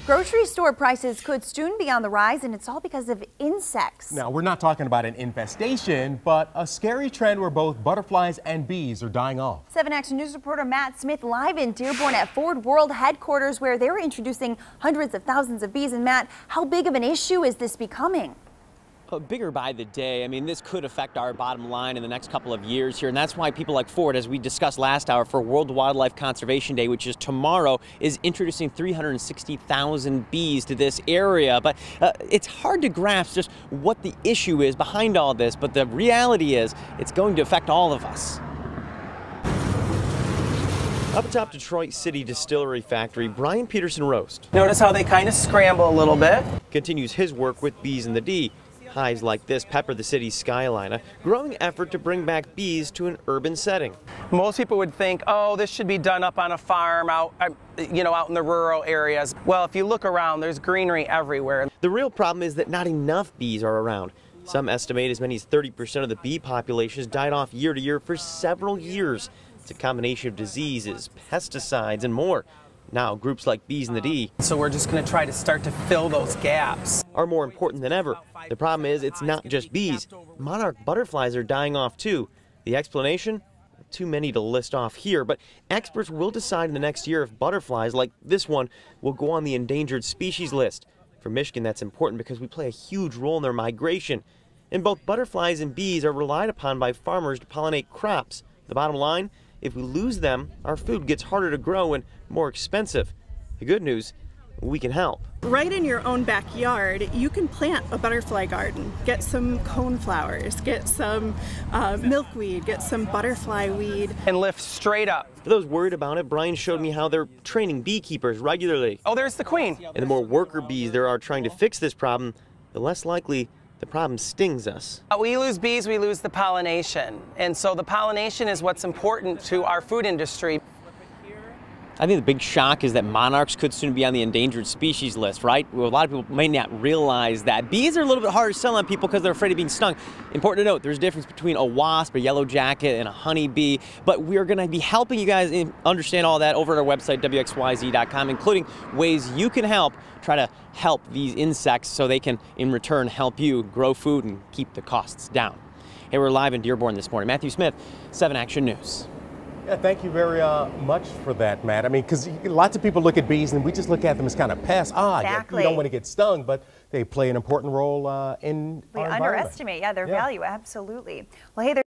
Grocery store prices could soon be on the rise, and it's all because of insects. Now, we're not talking about an infestation, but a scary trend where both butterflies and bees are dying off. 7 Action News reporter Matt Smith live in Dearborn at Ford World headquarters, where they're introducing hundreds of thousands of bees. And Matt, how big of an issue is this becoming? Bigger by the day. I mean, this could affect our bottom line in the next couple of years here, and that's why people like Ford, as we discussed last hour, for World Wildlife Conservation Day, which is tomorrow, is introducing 360,000 bees to this area. But it's hard to grasp just what the issue is behind all this, but the reality is it's going to affect all of us. Up atop Detroit City Distillery Factory, Brian Peterson Roast. Notice how they kind of scramble a little bit. Continues his work with Bees in the D. Hives like this pepper the city's skyline, a growing effort to bring back bees to an urban setting. Most people would think, oh, this should be done up on a farm out in the rural areas. Well, if you look around, there's greenery everywhere. The real problem is that not enough bees are around. Some estimate as many as 30% of the bee population has died off year to year for several years. It's a combination of diseases, pesticides, and more. Now, groups like Bees in the D, so we're just going to try to start to fill those gaps, are more important than ever. The problem is it's not just bees. Monarch butterflies are dying off too. The explanation? Too many to list off here, but experts will decide in the next year if butterflies like this one will go on the endangered species list. For Michigan, that's important because we play a huge role in their migration. And both butterflies and bees are relied upon by farmers to pollinate crops. The bottom line? If we lose them, our food gets harder to grow and more expensive. The good news, we can help. Right in your own backyard, you can plant a butterfly garden. Get some coneflowers, get some milkweed, get some butterfly weed. And lift straight up. For those worried about it, Brian showed me how they're training beekeepers regularly. Oh, there's the queen. And the more worker bees there are trying to fix this problem, the less likely the problem stings us. We lose bees, we lose the pollination. And so the pollination is what's important to our food industry. I think the big shock is that monarchs could soon be on the endangered species list, right? Well, a lot of people may not realize that. Bees are a little bit harder to sell on people because they're afraid of being stung. Important to note, there's a difference between a wasp, a yellow jacket, and a honeybee. But we're going to be helping you guys understand all that over at our website, WXYZ.com, including ways you can help try to help these insects so they can, in return, help you grow food and keep the costs down. Hey, we're live in Dearborn this morning. Matthew Smith, 7 Action News. Yeah, thank you very much for that, Matt. I mean, because lots of people look at bees and we just look at them as kind of pests. Exactly. You don't want to get stung, but they play an important role in our environment. We underestimate, their value, absolutely. Well, hey,